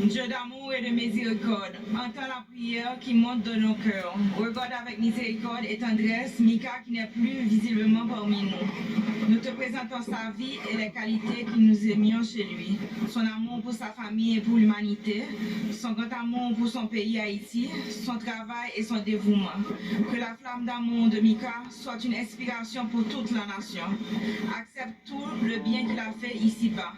Dieu d'amour et de miséricorde, entends la prière qui monte de nos cœurs. Regarde avec miséricorde et tendresse Mika qui n'est plus visiblement parmi nous. Nous te présentons sa vie et les qualités que nous aimions chez lui. Son amour pour sa famille et pour l'humanité, son grand amour pour son pays Haïti, son travail et son dévouement. Que la flamme d'amour de Mika soit une inspiration pour toute la nation. Accepte tout le bien qu'il a fait ici-bas.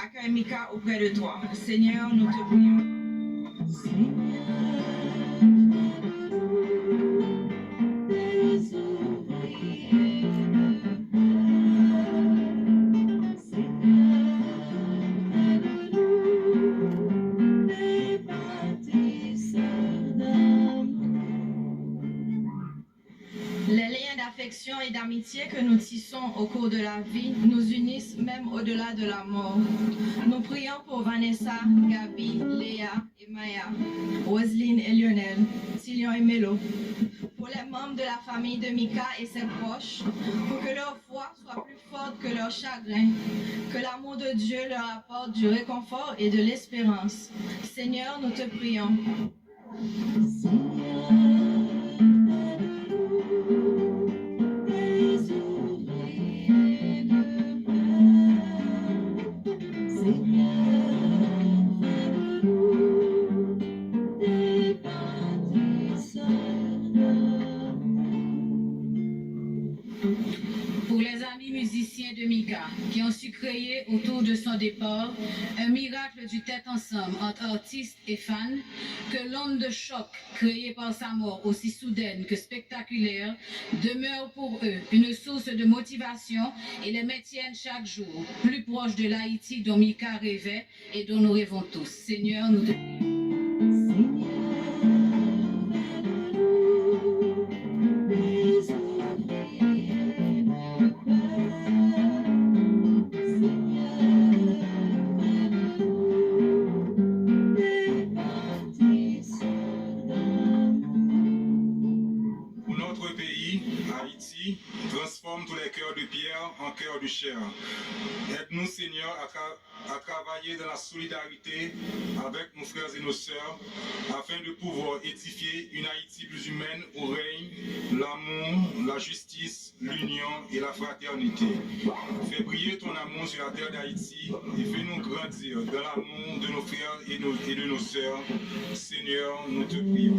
Accueille Mika auprès de toi. Seigneur, nous te prions. Les liens d'affection et d'amitié que nous tissons au cours de la vie nous unissent même au-delà de la mort. Nous prions pour Vanessa, Gabi, Léa et Maya, Roselyne et Lionel, Tilion et Mélo, pour les membres de la famille de Mika et ses proches, pour que leur foi soit plus forte que leur chagrin, que l'amour de Dieu leur apporte du réconfort et de l'espérance. Seigneur, nous te prions. Pour les amis musiciens de Mika qui ont su créer autour de son départ un miracle du tête ensemble entre artistes et fans, que l'onde de choc créée par sa mort aussi soudaine que spectaculaire demeure pour eux une source de motivation et les maintienne chaque jour plus proche de l'Haïti dont Mika rêvait et dont nous rêvons tous. Seigneur, nous te prions. Transforme tous les cœurs de pierre en cœurs de chair. Aide-nous, Seigneur, à travailler dans la solidarité avec nos frères et nos sœurs, afin de pouvoir édifier une Haïti plus humaine où règne l'amour, la justice, l'union et la fraternité. Fais briller ton amour sur la terre d'Haïti et fais-nous grandir dans l'amour de nos frères et de nos sœurs. Seigneur, nous te prions.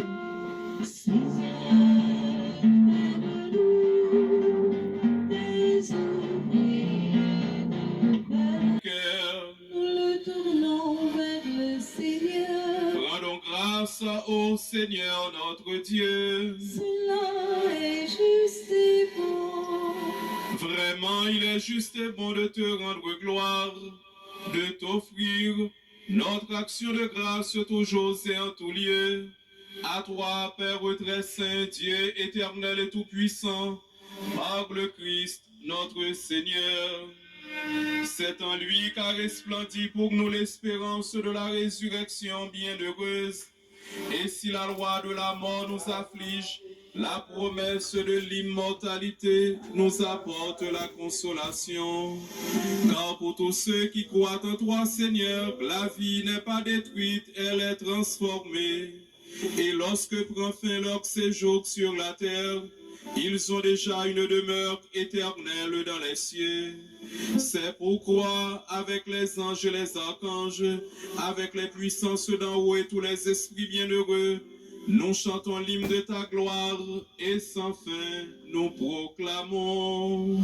Ô Seigneur notre Dieu, cela est juste et bon. Vraiment, il est juste et bon de te rendre gloire, de t'offrir notre action de grâce toujours et en tout lieu. À toi, Père très saint, Dieu éternel et tout-puissant, par le Christ notre Seigneur. C'est en lui qu'a resplendi pour nous l'espérance de la résurrection bienheureuse. Et si la loi de la mort nous afflige, la promesse de l'immortalité nous apporte la consolation. Car pour tous ceux qui croient en toi, Seigneur, la vie n'est pas détruite, elle est transformée. Et lorsque prend fin leur séjour sur la terre, ils ont déjà une demeure éternelle dans les cieux. C'est pourquoi, avec les anges et les archanges, avec les puissances d'en haut et tous les esprits bienheureux, nous chantons l'hymne de ta gloire et sans fin nous proclamons.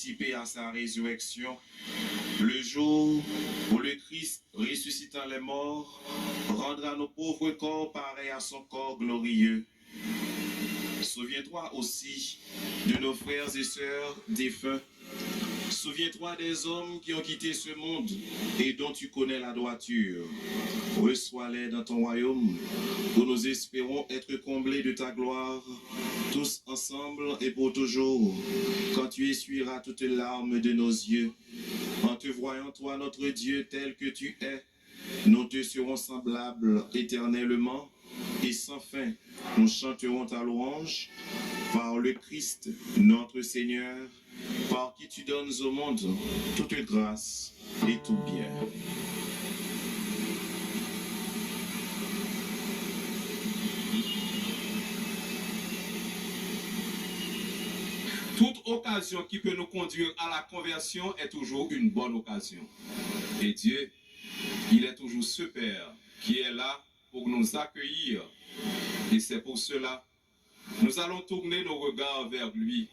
participer à sa résurrection, le jour où le Christ, ressuscitant les morts, rendra nos pauvres corps pareils à son corps glorieux. Souviens-toi aussi de nos frères et sœurs défunts. Souviens-toi des hommes qui ont quitté ce monde et dont tu connais la droiture. Reçois-les dans ton royaume, où nous espérons être comblés de ta gloire, tous ensemble et pour toujours, quand tu essuieras toutes larmes de nos yeux. En te voyant, toi, notre Dieu, tel que tu es, nous te serons semblables éternellement, et sans fin, nous chanterons ta louange par le Christ, notre Seigneur, par qui tu donnes au monde toute grâce et tout bien. Toute occasion qui peut nous conduire à la conversion est toujours une bonne occasion. Et Dieu, il est toujours ce Père qui est là pour nous accueillir. Et c'est pour cela, nous allons tourner nos regards vers lui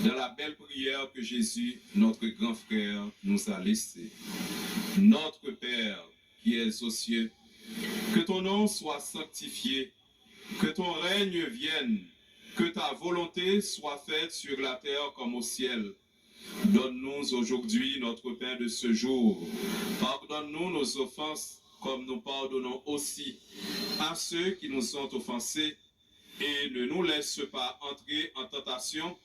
dans la belle prière que Jésus, notre grand frère, nous a laissée. Notre Père qui es aux cieux, que ton nom soit sanctifié, que ton règne vienne, que ta volonté soit faite sur la terre comme au ciel. Donne-nous aujourd'hui notre pain de ce jour. Pardonne-nous nos offenses, comme nous pardonnons aussi à ceux qui nous ont offensés. Et ne nous laisse pas entrer en tentation,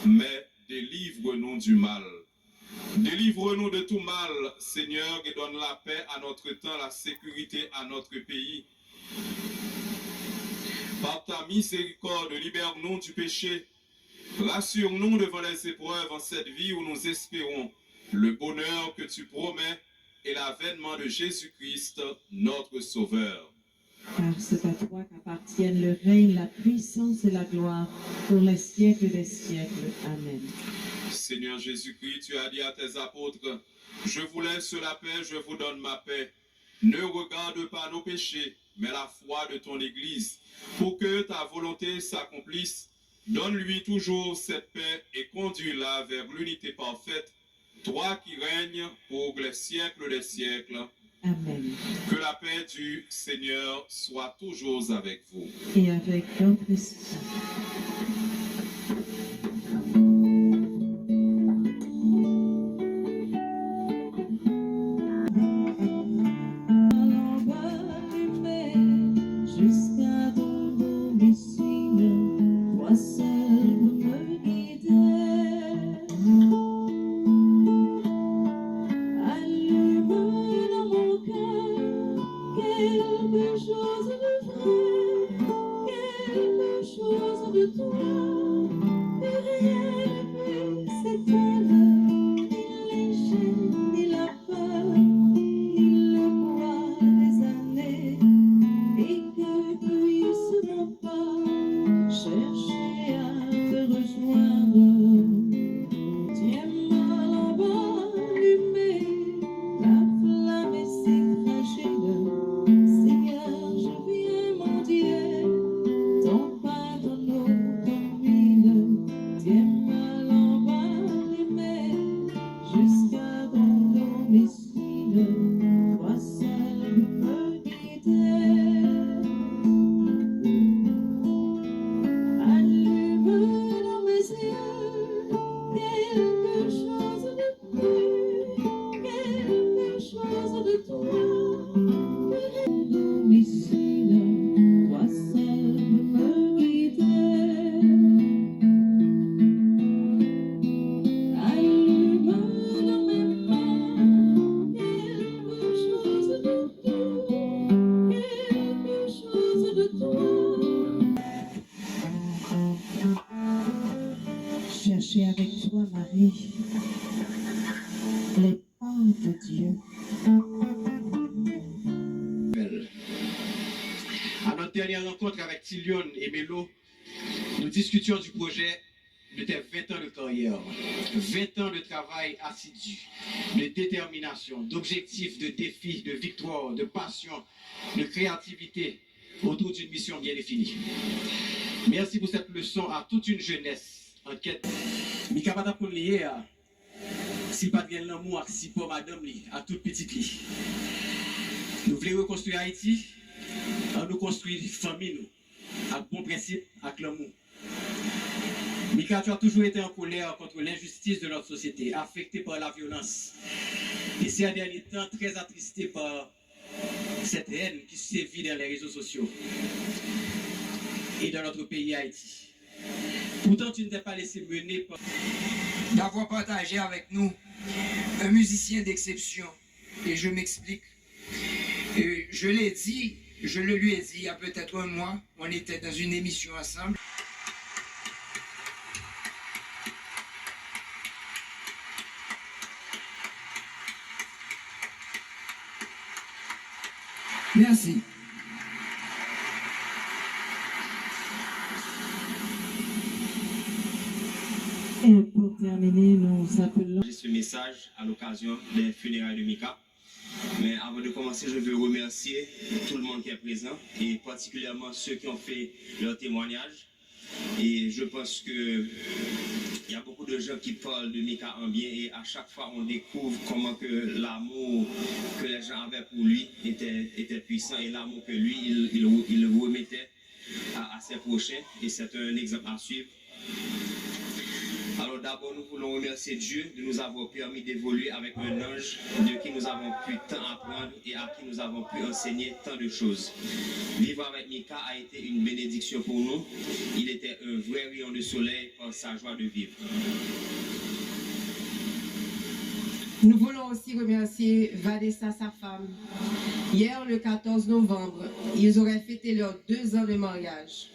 mais délivre-nous du mal. Délivre-nous de tout mal, Seigneur, et donne la paix à notre temps, la sécurité à notre pays. Par ta miséricorde, libère-nous du péché. Rassure-nous devant les épreuves en cette vie où nous espérons le bonheur que tu promets et l'avènement de Jésus-Christ, notre Sauveur. Car c'est à toi qu'appartiennent le règne, la puissance et la gloire pour les siècles des siècles. Amen. Seigneur Jésus-Christ, tu as dit à tes apôtres, je vous laisse la paix, je vous donne ma paix. Ne regarde pas nos péchés, mais la foi de ton Église, pour que ta volonté s'accomplisse. Donne-lui toujours cette paix et conduis-la vers l'unité parfaite, toi qui règnes pour les siècles des siècles. Amen. Que la paix du Seigneur soit toujours avec vous. Et avec notre esprit. Jusqu'à ton domicile, toi seul me guider. Allume dans mon cœur quelque chose de vrai, quelque chose de toi, que rien ne puisse éteindre, ni les chaînes, ni la peur, ni le poids des années. Et que puisse mon pas chercher à te rejoindre. Tiens-moi là-bas allumé, la flamme est si fragile. Seigneur, je viens mendier ton pain, ton eau, ton huile. Tiens-moi là-bas allumé, jusqu'à ton domicile. Toi seul me guider. Allume dans mes yeux quelque chose de plus, quelque chose de toi. Que domicile, toi seul me guider. Allume dans mes mains quelque chose de tout, quelque chose de toi. Cherchez avec toi, Marie, les pas de Dieu. À notre dernière rencontre avec Tilion et Mélo, nous discutions du projet de tes 20 ans de carrière, 20 ans de travail assidu, de détermination, d'objectifs, de défis, de victoires, de passion, de créativité autour d'une mission bien définie. Merci pour cette leçon à toute une jeunesse en quête. Mi capable pour lier si pas de l'amour, si pour madame, à toute petite li. Nous voulons reconstruire Haïti, nous construire une famille, avec bon principe, avec l'amour. Mika, tu as toujours été en colère contre l'injustice de notre société, affecté par la violence. Et ces derniers temps, très attristé par cette haine qui sévit dans les réseaux sociaux et dans notre pays Haïti. Pourtant, tu ne t'es pas laissé mener par... D'avoir partagé avec nous un musicien d'exception. Et je m'explique. Je l'ai dit, je le lui ai dit il y a peut-être un mois, on était dans une émission ensemble. Merci. Et pour terminer, nous appelons... Ce message à l'occasion des funérailles de Mika. Mais avant de commencer, je veux remercier tout le monde qui est présent et particulièrement ceux qui ont fait leur témoignage. Et je pense qu'il y a beaucoup de gens qui parlent de Mika en bien et à chaque fois on découvre comment que l'amour que les gens avaient pour lui était puissant et l'amour que lui, il remettait à ses prochains. Et c'est un exemple à suivre. Alors d'abord, nous voulons remercier Dieu de nous avoir permis d'évoluer avec un ange de qui nous avons pu tant apprendre et à qui nous avons pu enseigner tant de choses. Vivre avec Mika a été une bénédiction pour nous. Il était un vrai rayon de soleil par sa joie de vivre. Nous voulons aussi remercier Vanessa, sa femme. Hier, le 14 novembre, ils auraient fêté leurs 2 ans de mariage.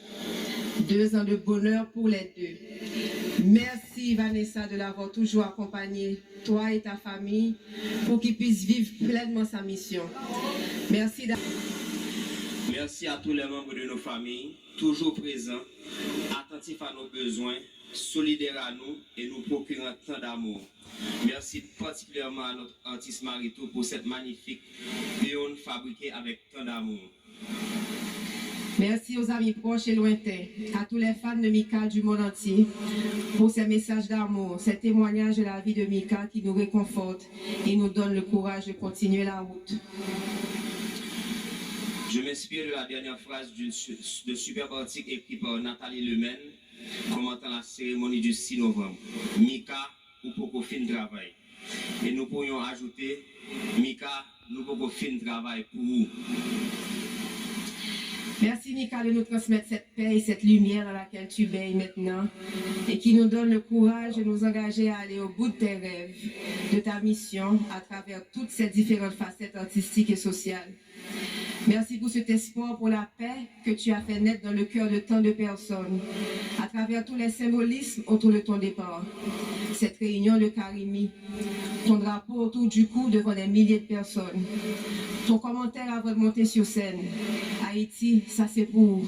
2 ans de bonheur pour les deux. Merci Vanessa de l'avoir toujours accompagné, toi et ta famille, pour qu'ils puissent vivre pleinement sa mission. Merci. Merci à tous les membres de nos familles, toujours présents, attentifs à nos besoins, solidaires à nous et nous procurant tant d'amour. Merci particulièrement à notre artiste Marito pour cette magnifique urne fabriquée avec tant d'amour. Merci aux amis proches et lointains, à tous les fans de Mika du monde entier, pour ces messages d'amour, ces témoignages de la vie de Mika qui nous réconfortent et nous donnent le courage de continuer la route. Je m'inspire de la dernière phrase de superbe article écrit par Nathalie Lemaine, commentant la cérémonie du 6 novembre. Mika, ou pour fin travail. Et nous pourrions ajouter, Mika, nous pour fin travail pour vous. Merci Mika de nous transmettre cette paix et cette lumière dans laquelle tu baignes maintenant et qui nous donne le courage de nous engager à aller au bout de tes rêves, de ta mission à travers toutes ces différentes facettes artistiques et sociales. Merci pour cet espoir pour la paix que tu as fait naître dans le cœur de tant de personnes à travers tous les symbolismes autour de ton départ. Cette réunion de Karimi, ton drapeau autour du cou devant des milliers de personnes, ton commentaire avant de monter sur scène. Haïti, ça c'est pour vous.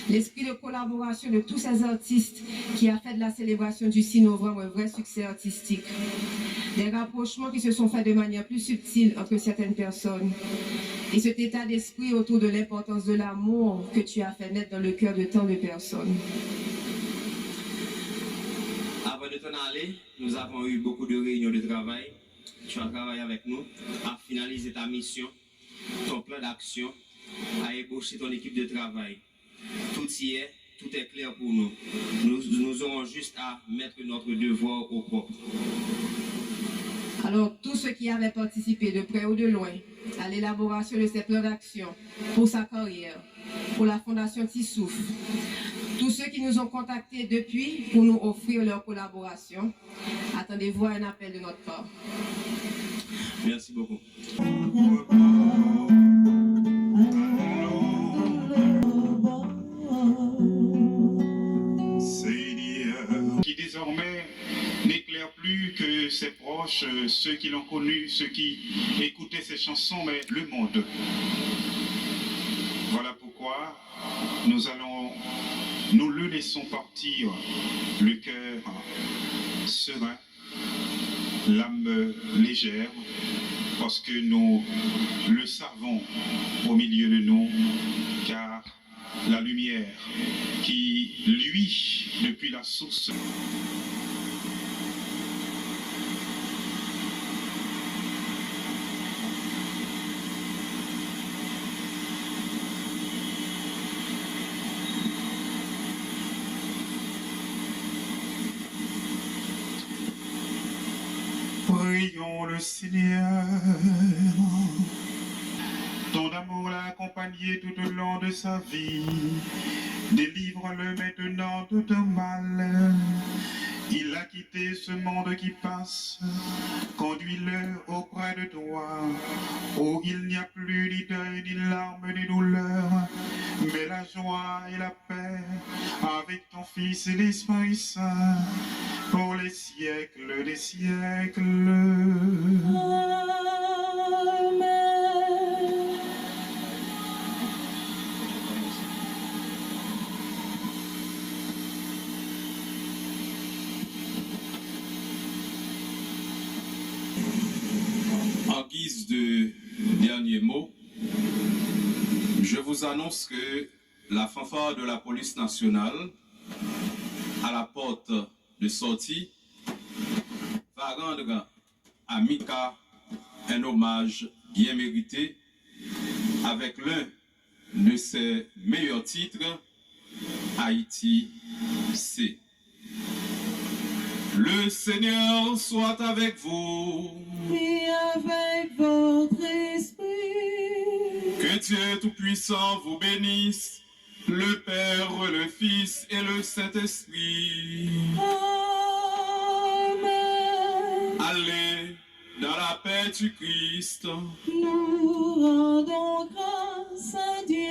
L'esprit de collaboration de tous ces artistes qui a fait de la célébration du 6 novembre un vrai succès artistique. Des rapprochements qui se sont faits de manière plus subtile entre certaines personnes. Et cet état d'esprit autour de l'importance de l'amour que tu as fait naître dans le cœur de tant de personnes. Avant de t'en aller, nous avons eu beaucoup de réunions de travail. Tu as travaillé avec nous à finaliser ta mission, ton plan d'action, à ébaucher ton équipe de travail. Tout y est, tout est clair pour nous. Nous aurons juste à mettre notre devoir au propre. Alors, tous ceux qui avaient participé de près ou de loin à l'élaboration de ces plans d'action pour sa carrière, pour la Fondation Tissouf, tous ceux qui nous ont contactés depuis pour nous offrir leur collaboration, attendez-vous à un appel de notre part. Merci beaucoup. Qui désormais n'éclaire plus que ses proches, ceux qui l'ont connu, ceux qui écoutaient ses chansons, mais le monde. Voilà pourquoi nous le laissons partir, le cœur serein, l'âme légère, parce que nous le savons au milieu de nous, car la lumière qui luit depuis la source. Prions le Seigneur. Ton amour l'a accompagné tout au long de sa vie. Délivre-le maintenant de ton mal. Il a quitté ce monde qui passe. Conduis-le auprès de toi, où il n'y a plus ni deuil, ni larmes, ni douleurs, mais la joie et la paix avec ton Fils et l'Esprit Saint, pour les siècles des siècles. Amen. En guise de dernier mot, je vous annonce que la fanfare de la police nationale, à la porte de sortie, va rendre à Mika un hommage bien mérité avec l'un de ses meilleurs titres, Haïti C. Le Seigneur soit avec vous. Et avec votre esprit. Que Dieu Tout-Puissant vous bénisse, le Père, le Fils et le Saint-Esprit. Amen. Allez dans la paix du Christ. Nous rendons grâce à Dieu.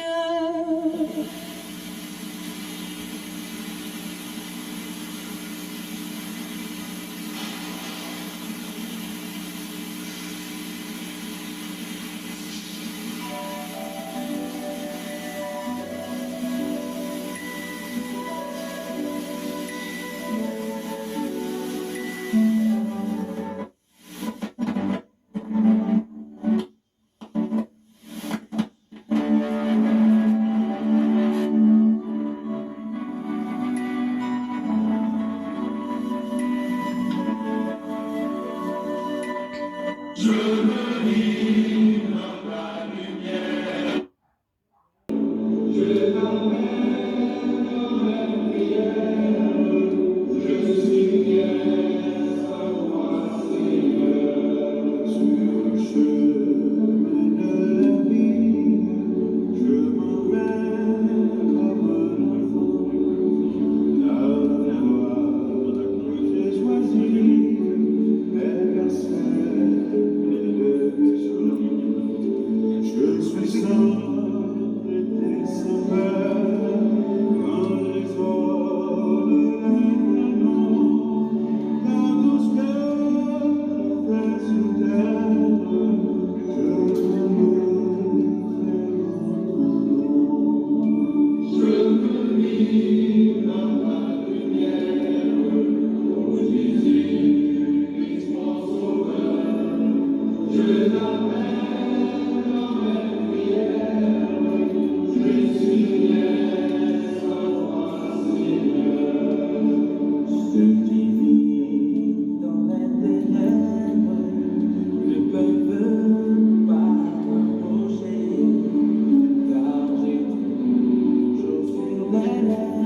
La